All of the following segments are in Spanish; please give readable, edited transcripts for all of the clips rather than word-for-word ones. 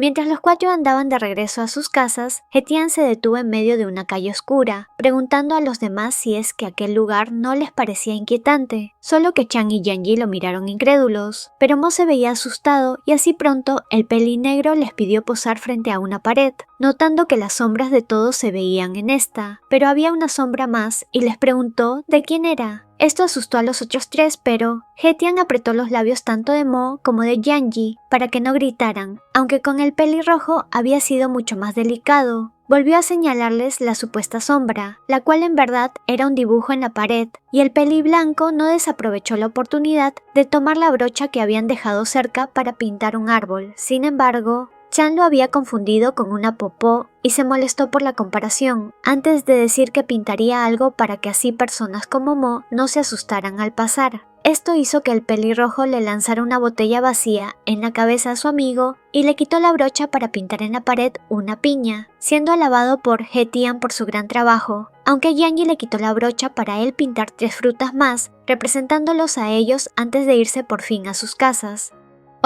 Mientras los cuatro andaban de regreso a sus casas, Hetian se detuvo en medio de una calle oscura, preguntando a los demás si es que aquel lugar no les parecía inquietante, solo que Chang y Yanji lo miraron incrédulos. Pero Mo se veía asustado y así pronto el pelinegro les pidió posar frente a una pared, notando que las sombras de todos se veían en esta, pero había una sombra más y les preguntó de quién era. Esto asustó a los otros tres, pero Hetian apretó los labios tanto de Mo como de Yanji para que no gritaran, aunque con el pelirrojo había sido mucho más delicado. Volvió a señalarles la supuesta sombra, la cual en verdad era un dibujo en la pared, y el peliblanco no desaprovechó la oportunidad de tomar la brocha que habían dejado cerca para pintar un árbol. Sin embargo, Chan lo había confundido con una popó y se molestó por la comparación, antes de decir que pintaría algo para que así personas como Mo no se asustaran al pasar. Esto hizo que el pelirrojo le lanzara una botella vacía en la cabeza a su amigo y le quitó la brocha para pintar en la pared una piña, siendo alabado por Hetian por su gran trabajo, aunque Yanji le quitó la brocha para él pintar 3 frutas más, representándolos a ellos antes de irse por fin a sus casas.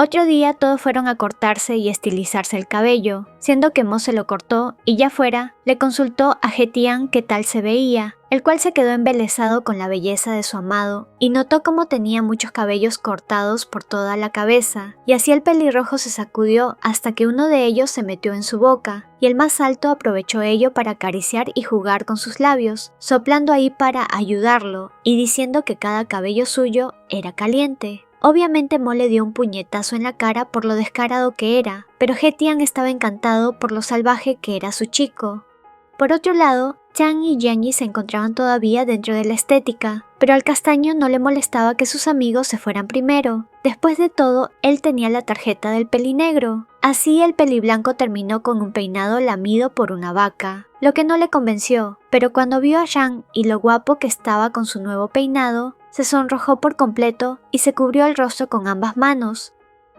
Otro día todos fueron a cortarse y estilizarse el cabello, siendo que Mo se lo cortó y ya fuera, le consultó a Hetian qué tal se veía, el cual se quedó embelesado con la belleza de su amado y notó cómo tenía muchos cabellos cortados por toda la cabeza, y así el pelirrojo se sacudió hasta que uno de ellos se metió en su boca, y el más alto aprovechó ello para acariciar y jugar con sus labios, soplando ahí para ayudarlo y diciendo que cada cabello suyo era caliente. Obviamente Mo le dio un puñetazo en la cara por lo descarado que era, pero Hetian estaba encantado por lo salvaje que era su chico. Por otro lado, Chang y Yanji se encontraban todavía dentro de la estética, pero al castaño no le molestaba que sus amigos se fueran primero. Después de todo, él tenía la tarjeta del pelinegro. Así el peliblanco terminó con un peinado lamido por una vaca, lo que no le convenció, pero cuando vio a Chang y lo guapo que estaba con su nuevo peinado, se sonrojó por completo y se cubrió el rostro con ambas manos.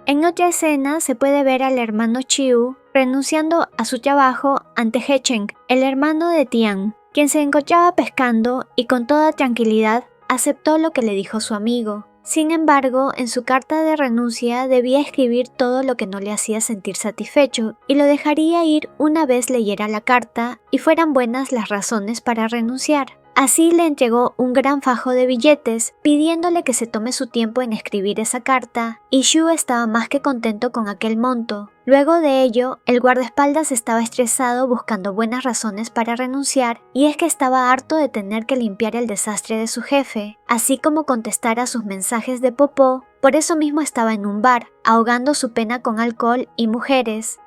En otra escena se puede ver al hermano Chiu renunciando a su trabajo ante Hecheng, el hermano de Tian, quien se encontraba pescando y con toda tranquilidad aceptó lo que le dijo su amigo. Sin embargo, en su carta de renuncia debía escribir todo lo que no le hacía sentir satisfecho y lo dejaría ir una vez leyera la carta y fueran buenas las razones para renunciar. Así le entregó un gran fajo de billetes, pidiéndole que se tome su tiempo en escribir esa carta, y Shu estaba más que contento con aquel monto. Luego de ello, el guardaespaldas estaba estresado buscando buenas razones para renunciar, y es que estaba harto de tener que limpiar el desastre de su jefe, así como contestar a sus mensajes de popó. Por eso mismo estaba en un bar, ahogando su pena con alcohol y mujeres.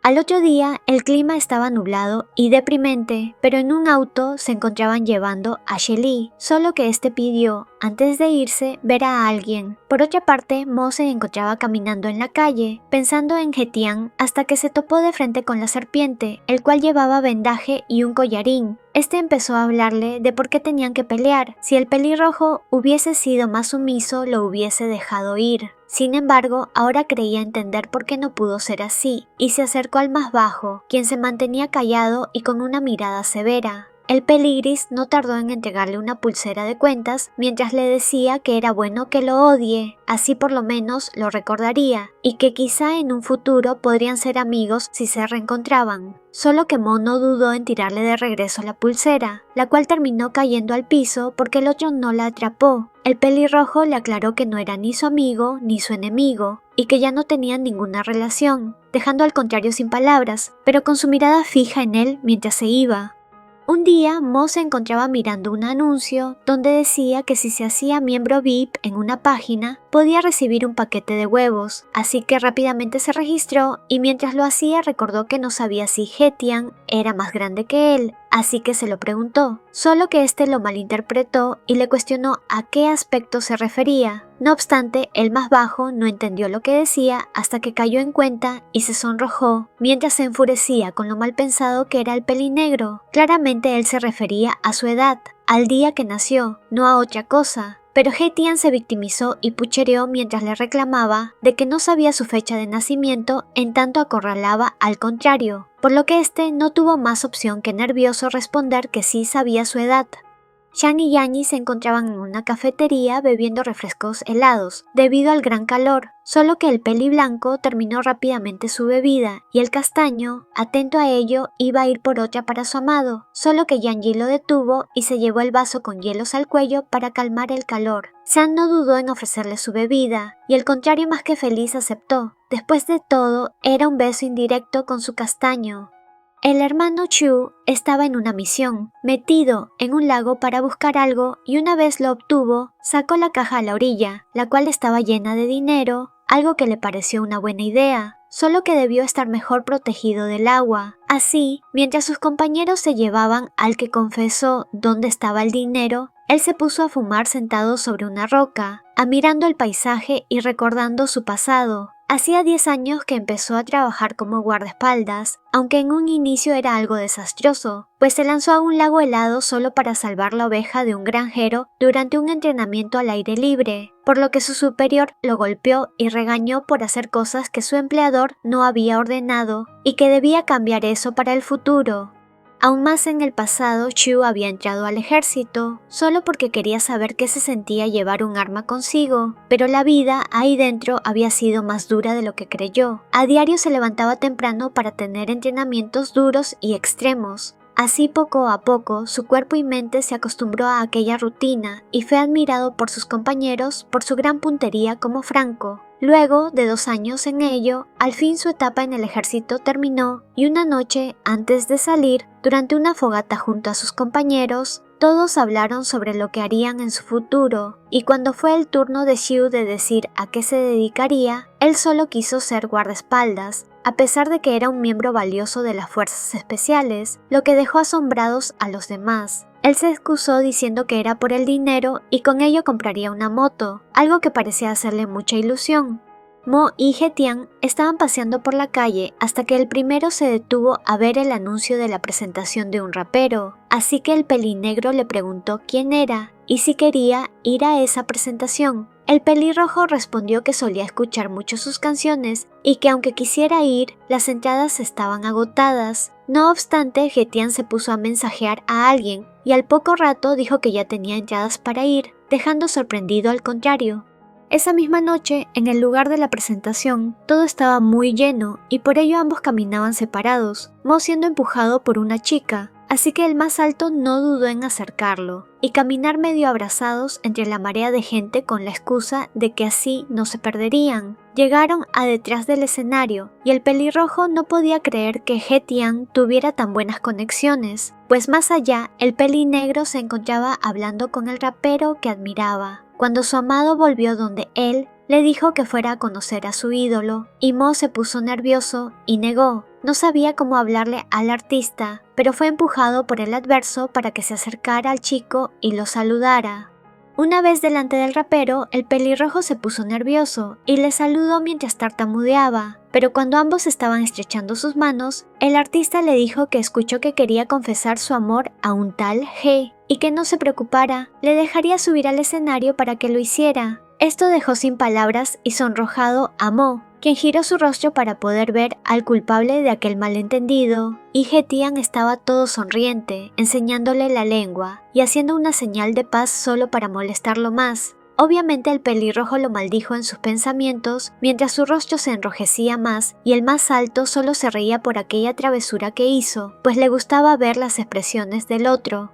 Al otro día, el clima estaba nublado y deprimente, pero en un auto se encontraban llevando a Shelly, solo que este pidió, antes de irse, ver a alguien. Por otra parte, Mo se encontraba caminando en la calle, pensando en Hetian, hasta que se topó de frente con la serpiente, el cual llevaba vendaje y un collarín. Este empezó a hablarle de por qué tenían que pelear. Si el pelirrojo hubiese sido más sumiso, lo hubiese dejado ir. Sin embargo, ahora creía entender por qué no pudo ser así, y se acercó al más bajo, quien se mantenía callado y con una mirada severa. El peligris no tardó en entregarle una pulsera de cuentas mientras le decía que era bueno que lo odie, así por lo menos lo recordaría, y que quizá en un futuro podrían ser amigos si se reencontraban. Solo que Mo no dudó en tirarle de regreso la pulsera, la cual terminó cayendo al piso porque el otro no la atrapó. El pelirrojo le aclaró que no era ni su amigo ni su enemigo, y que ya no tenían ninguna relación, dejando al contrario sin palabras, pero con su mirada fija en él mientras se iba. Un día, Mo se encontraba mirando un anuncio donde decía que si se hacía miembro VIP en una página, podía recibir un paquete de huevos, así que rápidamente se registró y mientras lo hacía recordó que no sabía si Hetian era más grande que él, así que se lo preguntó, solo que este lo malinterpretó y le cuestionó a qué aspecto se refería. No obstante, el más bajo no entendió lo que decía hasta que cayó en cuenta y se sonrojó, mientras se enfurecía con lo mal pensado que era el pelinegro. Claramente él se refería a su edad, al día que nació, no a otra cosa. Pero Hetian se victimizó y puchereó mientras le reclamaba de que no sabía su fecha de nacimiento, en tanto acorralaba al contrario, por lo que este no tuvo más opción que nervioso responder que sí sabía su edad. Chang y Yanji se encontraban en una cafetería bebiendo refrescos helados, debido al gran calor, solo que el peliblanco terminó rápidamente su bebida y el castaño, atento a ello, iba a ir por otra para su amado, solo que Yanji lo detuvo y se llevó el vaso con hielos al cuello para calmar el calor. Chang no dudó en ofrecerle su bebida, y el contrario más que feliz aceptó. Después de todo, era un beso indirecto con su castaño. El hermano Chu estaba en una misión, metido en un lago para buscar algo, y una vez lo obtuvo, sacó la caja a la orilla, la cual estaba llena de dinero, algo que le pareció una buena idea, solo que debió estar mejor protegido del agua. Así, mientras sus compañeros se llevaban al que confesó dónde estaba el dinero, él se puso a fumar sentado sobre una roca, admirando el paisaje y recordando su pasado. Hacía 10 años que empezó a trabajar como guardaespaldas, aunque en un inicio era algo desastroso, pues se lanzó a un lago helado solo para salvar la oveja de un granjero durante un entrenamiento al aire libre, por lo que su superior lo golpeó y regañó por hacer cosas que su empleador no había ordenado y que debía cambiar eso para el futuro. Aún más en el pasado, Chu había entrado al ejército, solo porque quería saber qué se sentía llevar un arma consigo, pero la vida ahí dentro había sido más dura de lo que creyó. A diario se levantaba temprano para tener entrenamientos duros y extremos. Así poco a poco, su cuerpo y mente se acostumbró a aquella rutina y fue admirado por sus compañeros por su gran puntería como franco. Luego de 2 años en ello, al fin su etapa en el ejército terminó y una noche, antes de salir, durante una fogata junto a sus compañeros, todos hablaron sobre lo que harían en su futuro, y cuando fue el turno de Xiu de decir a qué se dedicaría, él solo quiso ser guardaespaldas, a pesar de que era un miembro valioso de las fuerzas especiales, lo que dejó asombrados a los demás. Él se excusó diciendo que era por el dinero y con ello compraría una moto, algo que parecía hacerle mucha ilusión. Mo y He-Tian estaban paseando por la calle hasta que el primero se detuvo a ver el anuncio de la presentación de un rapero, así que el pelinegro le preguntó quién era y si quería ir a esa presentación. El pelirrojo respondió que solía escuchar mucho sus canciones y que aunque quisiera ir, las entradas estaban agotadas. No obstante, He-Tian se puso a mensajear a alguien y al poco rato dijo que ya tenía entradas para ir, dejando sorprendido al contrario. Esa misma noche, en el lugar de la presentación, todo estaba muy lleno y por ello ambos caminaban separados, Mo siendo empujado por una chica, así que el más alto no dudó en acercarlo y caminar medio abrazados entre la marea de gente con la excusa de que así no se perderían. Llegaron a detrás del escenario y el pelirrojo no podía creer que He-Tian tuviera tan buenas conexiones, pues más allá el pelinegro se encontraba hablando con el rapero que admiraba. Cuando su amado volvió donde él, le dijo que fuera a conocer a su ídolo, y Mo se puso nervioso y negó. No sabía cómo hablarle al artista, pero fue empujado por el adverso para que se acercara al chico y lo saludara. Una vez delante del rapero, el pelirrojo se puso nervioso y le saludó mientras tartamudeaba, pero cuando ambos estaban estrechando sus manos, el artista le dijo que escuchó que quería confesar su amor a un tal He, y que no se preocupara, le dejaría subir al escenario para que lo hiciera. Esto dejó sin palabras y sonrojado a Mo, quien giró su rostro para poder ver al culpable de aquel malentendido, y He-Tian estaba todo sonriente, enseñándole la lengua y haciendo una señal de paz solo para molestarlo más. Obviamente el pelirrojo lo maldijo en sus pensamientos, mientras su rostro se enrojecía más y el más alto solo se reía por aquella travesura que hizo, pues le gustaba ver las expresiones del otro.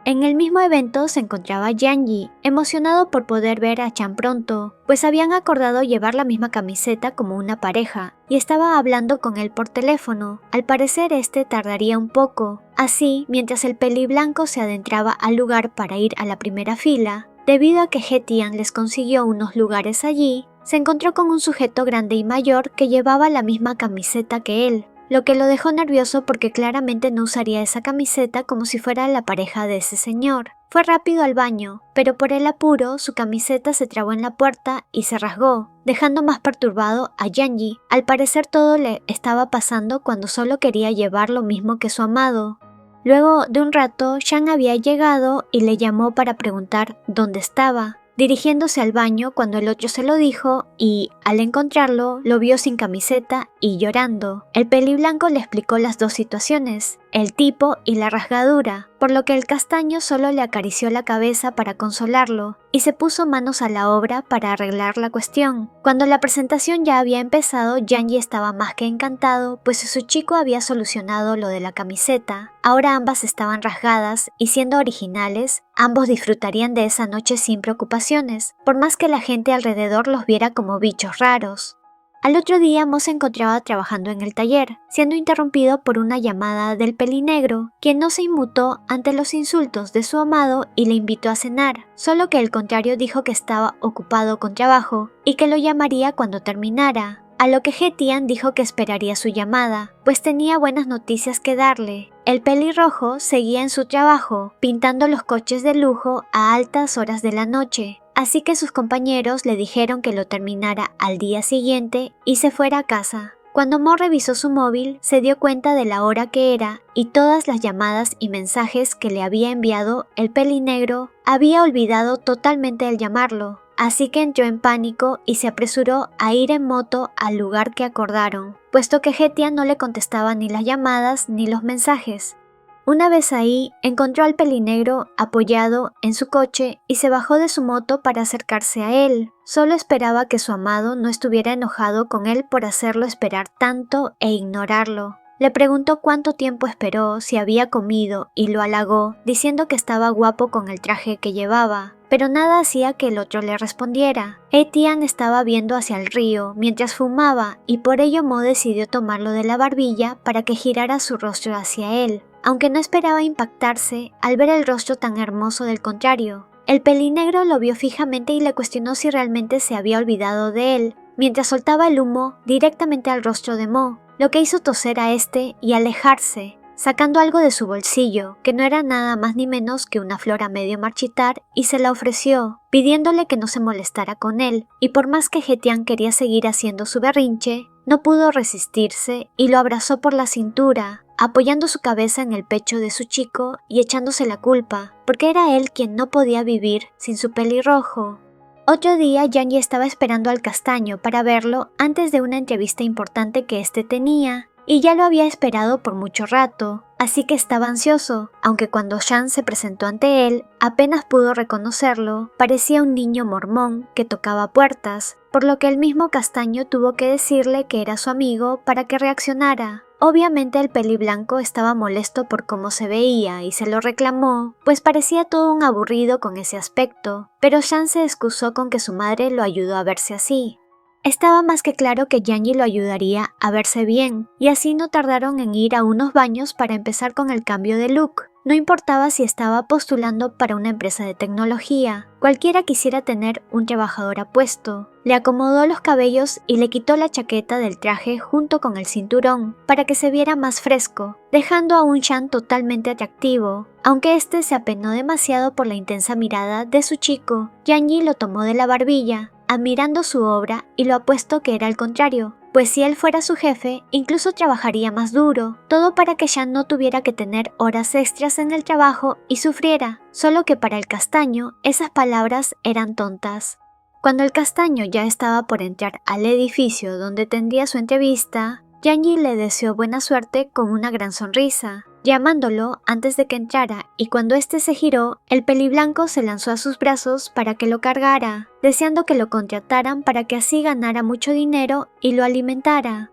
En el mismo evento se encontraba Yanji, emocionado por poder ver a Chan pronto, pues habían acordado llevar la misma camiseta como una pareja, y estaba hablando con él por teléfono. Al parecer este tardaría un poco. Así, mientras el peliblanco se adentraba al lugar para ir a la primera fila, debido a que He-Tian les consiguió unos lugares allí, se encontró con un sujeto grande y mayor que llevaba la misma camiseta que él, lo que lo dejó nervioso porque claramente no usaría esa camiseta como si fuera la pareja de ese señor. Fue rápido al baño, pero por el apuro su camiseta se trabó en la puerta y se rasgó, dejando más perturbado a Yanji. Al parecer todo le estaba pasando cuando solo quería llevar lo mismo que su amado. Luego de un rato, Chang había llegado y le llamó para preguntar dónde estaba, dirigiéndose al baño cuando el otro se lo dijo y, al encontrarlo, lo vio sin camiseta y llorando. El peliblanco le explicó las dos situaciones, el tipo y la rasgadura, por lo que el castaño solo le acarició la cabeza para consolarlo y se puso manos a la obra para arreglar la cuestión. Cuando la presentación ya había empezado, Yanji estaba más que encantado, pues su chico había solucionado lo de la camiseta. Ahora ambas estaban rasgadas y, siendo originales, ambos disfrutarían de esa noche sin preocupaciones, por más que la gente alrededor los viera como bichos raros. Al otro día, Mo se encontraba trabajando en el taller, siendo interrumpido por una llamada del pelinegro, quien no se inmutó ante los insultos de su amado y le invitó a cenar, solo que el contrario dijo que estaba ocupado con trabajo y que lo llamaría cuando terminara. A lo que He-Tian dijo que esperaría su llamada, pues tenía buenas noticias que darle. El pelirrojo seguía en su trabajo, pintando los coches de lujo a altas horas de la noche, así que sus compañeros le dijeron que lo terminara al día siguiente y se fuera a casa. Cuando Mo revisó su móvil, se dio cuenta de la hora que era y todas las llamadas y mensajes que le había enviado el pelinegro. Había olvidado totalmente el llamarlo. Así que entró en pánico y se apresuró a ir en moto al lugar que acordaron, puesto que He-Tian no le contestaba ni las llamadas ni los mensajes. Una vez ahí, encontró al pelinegro apoyado en su coche y se bajó de su moto para acercarse a él. Solo esperaba que su amado no estuviera enojado con él por hacerlo esperar tanto e ignorarlo. Le preguntó cuánto tiempo esperó, si había comido y lo halagó, diciendo que estaba guapo con el traje que llevaba. Pero nada hacía que el otro le respondiera. He-Tian estaba viendo hacia el río mientras fumaba y por ello Mo decidió tomarlo de la barbilla para que girara su rostro hacia él, aunque no esperaba impactarse al ver el rostro tan hermoso del contrario. El pelinegro lo vio fijamente y le cuestionó si realmente se había olvidado de él, mientras soltaba el humo directamente al rostro de Mo, lo que hizo toser a este y alejarse, sacando algo de su bolsillo, que no era nada más ni menos que una flor a medio marchitar, y se la ofreció, pidiéndole que no se molestara con él, y por más que He-Tian quería seguir haciendo su berrinche, no pudo resistirse y lo abrazó por la cintura, apoyando su cabeza en el pecho de su chico y echándose la culpa, porque era él quien no podía vivir sin su pelirrojo. Otro día, Yanji estaba esperando al castaño para verlo antes de una entrevista importante que éste tenía, y ya lo había esperado por mucho rato, así que estaba ansioso, aunque cuando Shan se presentó ante él, apenas pudo reconocerlo. Parecía un niño mormón que tocaba puertas, por lo que el mismo castaño tuvo que decirle que era su amigo para que reaccionara. Obviamente el peliblanco estaba molesto por cómo se veía y se lo reclamó, pues parecía todo un aburrido con ese aspecto, pero Shan se excusó con que su madre lo ayudó a verse así. Estaba más que claro que Yanji lo ayudaría a verse bien, y así no tardaron en ir a unos baños para empezar con el cambio de look. No importaba si estaba postulando para una empresa de tecnología, cualquiera quisiera tener un trabajador apuesto. Le acomodó los cabellos y le quitó la chaqueta del traje junto con el cinturón para que se viera más fresco, dejando a un Shan totalmente atractivo. Aunque este se apenó demasiado por la intensa mirada de su chico, Yanji lo tomó de la barbilla, admirando su obra y lo apuesto que era al contrario, pues si él fuera su jefe, incluso trabajaría más duro, todo para que Shan no tuviera que tener horas extras en el trabajo y sufriera, solo que para el castaño esas palabras eran tontas. Cuando el castaño ya estaba por entrar al edificio donde tendría su entrevista, Yanji le deseó buena suerte con una gran sonrisa, llamándolo antes de que entrara, y cuando éste se giró, el peliblanco se lanzó a sus brazos para que lo cargara, deseando que lo contrataran para que así ganara mucho dinero y lo alimentara.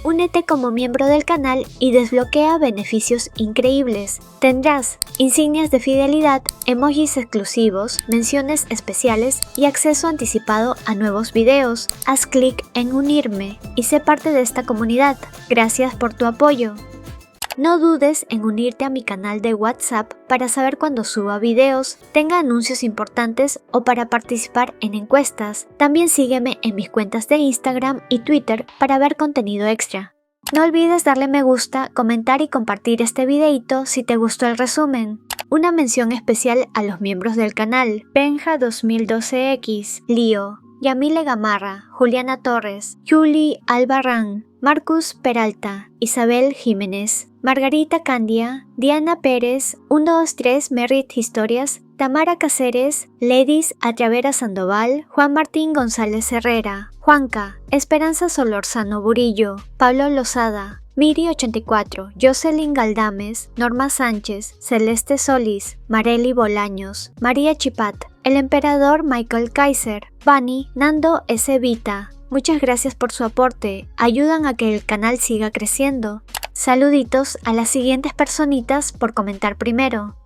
Únete como miembro del canal y desbloquea beneficios increíbles. Tendrás insignias de fidelidad, emojis exclusivos, menciones especiales y acceso anticipado a nuevos videos. Haz clic en unirme y sé parte de esta comunidad. Gracias por tu apoyo. No dudes en unirte a mi canal de WhatsApp para saber cuando suba videos, tenga anuncios importantes o para participar en encuestas. También sígueme en mis cuentas de Instagram y Twitter para ver contenido extra. No olvides darle me gusta, comentar y compartir este videito si te gustó el resumen. Una mención especial a los miembros del canal: Benja 2012X, Lío, Yamile Gamarra, Juliana Torres, Julie Albarrán, Marcus Peralta, Isabel Jiménez, Margarita Candia, Diana Pérez, 123 Merritt Historias, Tamara Cáceres, Ledis Atravera Sandoval, Juan Martín González Herrera, Juanca, Esperanza Solorzano Burillo, Pablo Lozada, Miri84, Jocelyn Galdames, Norma Sánchez, Celeste Solís, Marely Bolaños, María Chipat, el emperador Michael Kaiser, Bunny, Nando S. Vita. Muchas gracias por su aporte, ayudan a que el canal siga creciendo. Saluditos a las siguientes personitas por comentar primero.